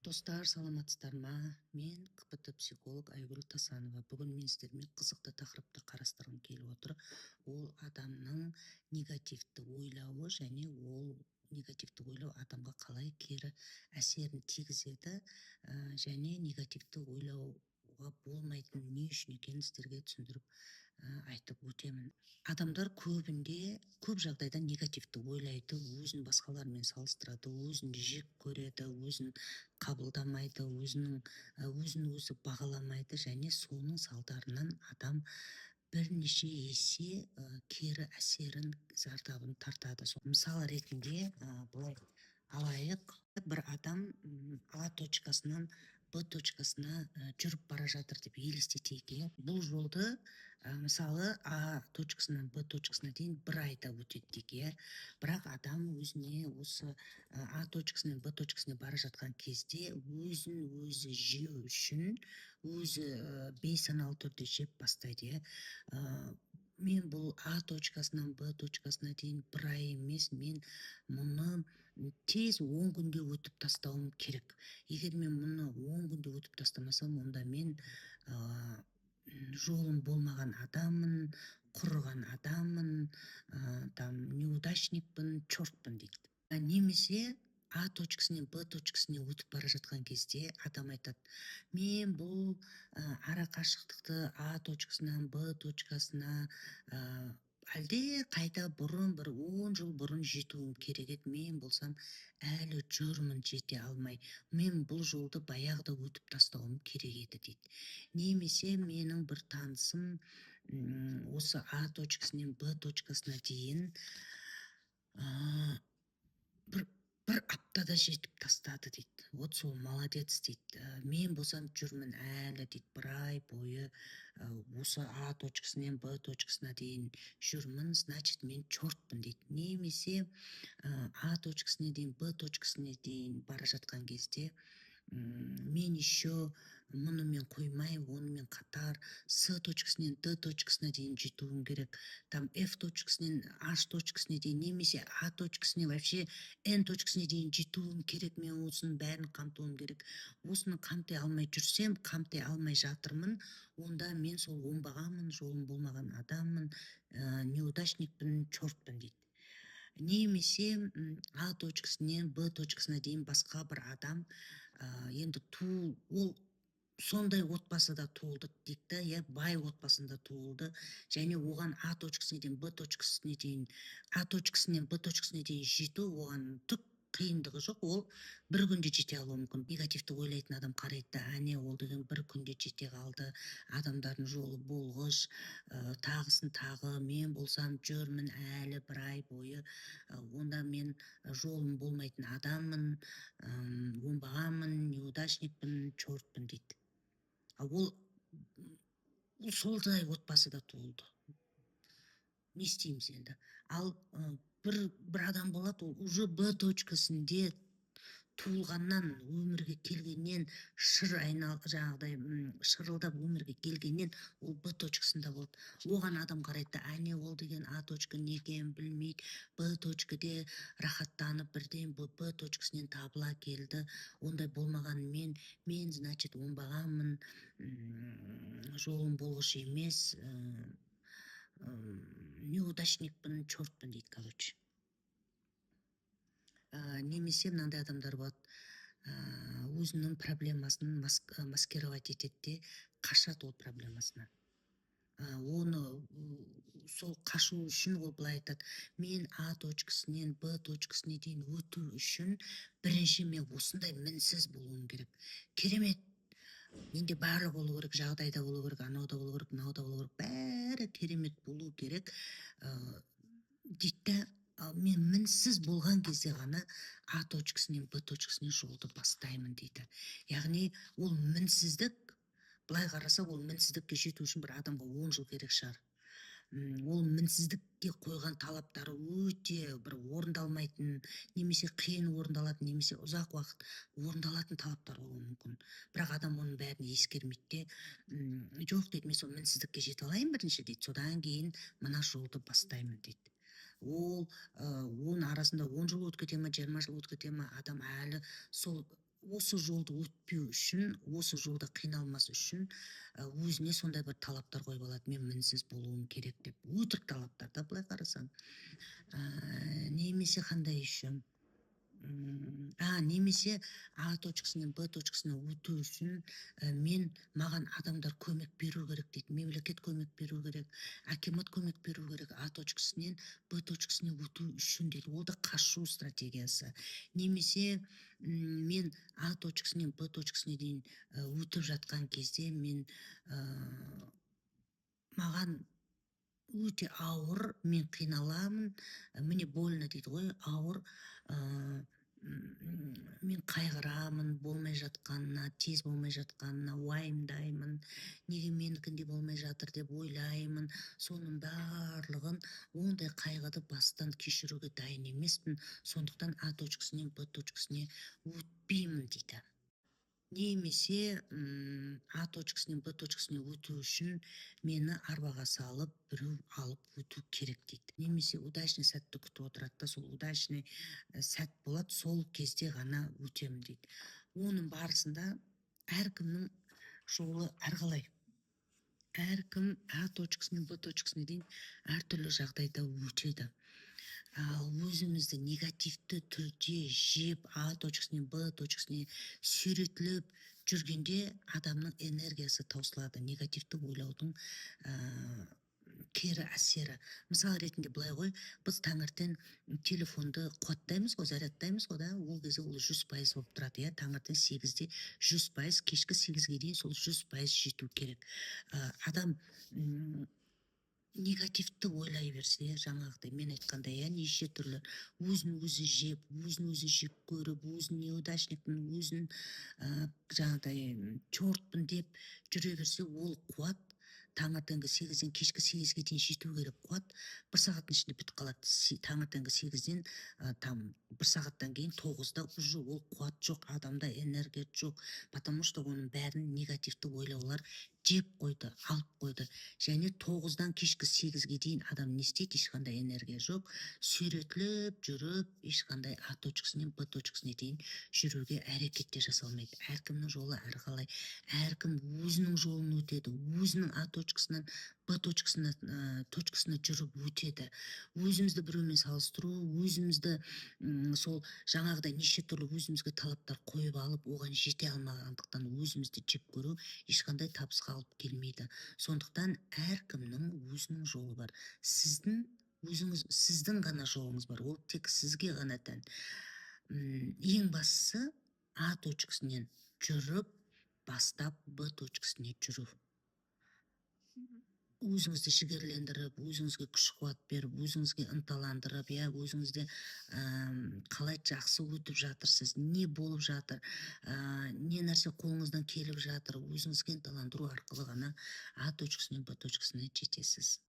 Достар, саламатсыздар ма? Мен КПТ психолог Айгүл Тасанова. Бүгін мен сіздермен қызықты тақырыпты қарастырғым келіп отыр. Ол адамның негативті ойлауы және ол негативті ойлау адамға қалай кері әсерін тигізеді, және негативті ойлауға болмайтын не үшін екенін сіздерге түсіндіріп айтып өтемін. Адамдар көп жағдайда негативті ойлайды, өзін басқалармен салыстырады, өзін жек көреді, өзін қабылдамайды, өзін өзі бағаламайды және соның салдарынан адам бірнеше есе кері әсерін, зардабын тартады. Мысал ретінде былай алайық, бір адам А точкасынан Б точкасына жүріп бара жатыр деп елестетейік. Бұл жолды мысалы А точкасынан Б точкасына дейін бір айда өтеді дейік. Бірақ адам өзіне осы А точкасынан Б точкасына бара жатқан кезде өзін өзі жеу үшін өзі бейсаналы түрде жеп бастайды. Мен бұл А точкасынан Б точкасына дейін бір ай емес, мен мұны тез 10 күнде өтіп тастауым керек. Егер мен мұны 10 күнде өтіп тастамасам, онда мен жолым болмаған адаммын, құрыған адаммын, неудачникпін, чертпін дейді. Немесе А точкасынан Б точкасына өтіп бара жатқан кезде адам айтады: мен бұл ара қашықтықты А точкасынан Б точкасына әлде қайда бұрын, бір 10 жыл бұрын жетуім керек еді. Мен болсам әлі жүрмін, жете алмай. Мен бұл жолды баяғыда өтіп тастауым керек еді дейді. Немесе менің бір танысым осы А точкасынан Б точкасына дейін бір аптада жетіп тастады дейді. Вот сол молодец дейді. Мен болсам жүрмін әлі дейді, бір ай бойы осы А точкасынан Б точкасына дейін жүрмін, значит мен чертпін дейді. Немесе А точкасына дейін Б точкасына дейін бара жатқан кезде мен еще мұнымен қоймай, онымен қатар С точкасынан Д точкасына дейін жетуім керек. Там F точкасынан H точкасына дейін, немесе А точкасына вообще N точкасына дейін жетуім керек. Мен осының бәрін қамтуым керек. Осыны қамтай алмай жүрсем, қамтай алмай жатырмын, онда мен сол оңбағанмын, жолым болмаған адаммын, неудачникпін, чертпін дейді. Немесе А точкасынан Б точкасына дейін басқа бір адам енді ол сондай отбасыда туылды дейді, бай отбасында туылды, және оған А точкасына дейін Б точкасына дейін жету оған түк қиындығы жоқ. Ол бір күнде жете алуы мүмкін. Негативті ойлайтын адам қарайды, әне ол деген бір күнде жете қалды, адамдардың жолы болғыш, тағысын тағы. Мен болсам жүрмін әлі бір ай бойы, онда мен жолым болмайтын адаммын, оңбағанмын, неудачникпін, чертпін дейді. Ол солдай отбасыда туылды. Не істейміз енді? Ал бір адам болады, ол уже Б точкасында туылғаннан, өмірге келгеннен, шырылдап өмірге келгеннен ол Б точкасында болды. Оған адам қарайды, әне ол деген А точка не екенін білмейді, Б точкаде рахаттанып бірден Б точкасынан табыла келді. Ондай болмаған мен значит оңбағанмын, жолым болғыш емес, неудачникпін, чертпін дейді, короче. Немесе мынандай адамдар болады, өзінің проблемасын маскировать етеді, қашады ол проблемасынан. Оны сол қашу үшін ол былай айтады: мен А точкасынан Б точкасына дейін өту үшін бірінші мен осындай мінсіз болуым керек. Керемет, менде барлығы болу керек, жағдайда болу керек, анауда болу керек, мынауда болу керек, бәрі керемет болу керек дейді. Мен мінсіз болған кезде ғана А точкасынан Б точкасына жолды бастаймын дейді. Яғни ол мінсіздік, былай қараса, ол мінсіздікке жету үшін бір адамға 10 жыл керек шығар. Ол мінсіздікке қойған талаптары өте бір орындалмайтын, немесе қиын орындалатын, немесе ұзақ уақыт орындалатын талаптар болуы мүмкін. Бірақ адам оның бәрін ескермейді. Жоқ дейді, мен сол мінсіздікке жете алайын бірінші дейді, содан кейін мына жолды бастаймын дейді. Оның арасында 10 жыл өтіп кете ме, 20 жыл өтіп кете ме, адам әлі сол осы жолды өтпеу үшін, осы жолда қиналмас үшін өзіне сондай бір талаптар қойып алады. Мен мінсіз болуым керек деп. Өтірік талаптар да былай қарасаң. Немесе қандай еще? Немесе А точкасынан Б точкасына өту үшін маған адамдар көмек беру керек дейді. Мемлекет көмек беру керек, акимат көмек беру керек А точкасынан Б точкасына өту үшін дейді. Ол да қашу стратегиясы. Немесе мен А точкасынан Б точкасына дейін өтіп жатқан кезде маған өте ауыр, мен қиналамын, міне больно дейді ғой, ауыр, мен қайғырамын болмай жатқанына, тез болмай жатқанына, уайымдаймын, неге менікіндей болмай жатыр деп ойлаймын. Соның барлығын, ондай қайғыды бастан кешіруге дайын емеспін, сондықтан А точкасынан Б точкасына өтпеймін дейді. Немесе А точкасынан Б точкасына өту үшін мені арбаға салып, біреу алып өту керек дейді. Немесе удачный сәтті күтіп отырады да, сол удачный сәт болады, сол кезде ғана өтемін дейді. Оның барысында әркімнің жолы әрқалай. Әркім А точкасынан Б точкасына дейін әртүрлі жағдайда өтеді. Ал өзімізді негативті түрде жеп А точкасынан Б точкасына сүйретіліп жүргенде адамның энергиясы таусылады. Негативті ойлаудың кері әсері. Мысал ретінде былай ғой, біз таңертең телефонды қуаттаймыз ғой, зарядтаймыз ғой да, ол кезде ол 100% болып тұрады. Иә, таңертең 8-де 100%, кешкі 8-ге дейін сол 100% жету керек. Адам негативті ойлай берсе, жаңағыдай мен айтқандай, неше түрлі өзін өзі жеп, өзін өзі жек көріп, өзін неудачникпін, өзін жаңағыдай чортпын деп жүре берсе, ол қуат таңертеңгі 8-ден кешкі 8-ге дейін жету керек. Қуат 1 сағаттың ішінде бітіп қалады. Таңертеңгі 8-ден там 1 сағаттан кейін 9-да уже ол қуат жоқ, адамда энергия жоқ, потому что оның бәрін негативті ойлаулар жеп қойды, алып қойды. Және 9-дан кешкі 8-ге дейін адам не істейді, ешқандай энергия жоқ, сүйретіліп жүріп, ешқандай А точкасынан Б точкасына дейін жүруге әрекетте жасалмайды. Әркімнің жолы әрқалай. Әркім өзінің жолын өтеді, өзінің А точкасынан Б точкасына жүріп өтеді. Өзімізді біреумен салыстыру, өзімізді сол жаңағыдай неше түрлі өзімізге талаптар қойып алып, оған жете алмағандықтан өзімізді жек көру ешқандай табысқа алып келмейді. Сондықтан әркімнің өзінің жолы бар. Сіздің ғана жолыңыз бар. Ол тек сізге ғана тән. Ең бастысы А точкасынан жүріп, бастап Б точкасына жүру. Өзіңізді жігерлендіріп, өзіңізге күш қуат беріп, өзіңізге ынталандырып, өзіңізде қалай жақсы өтіп жатырсыз, не болып жатыр, не нәрсе қолыңыздан келіп жатыр, өзіңізге ынталандыру арқылы ғана А точкасынан Б точкасына жетесіз.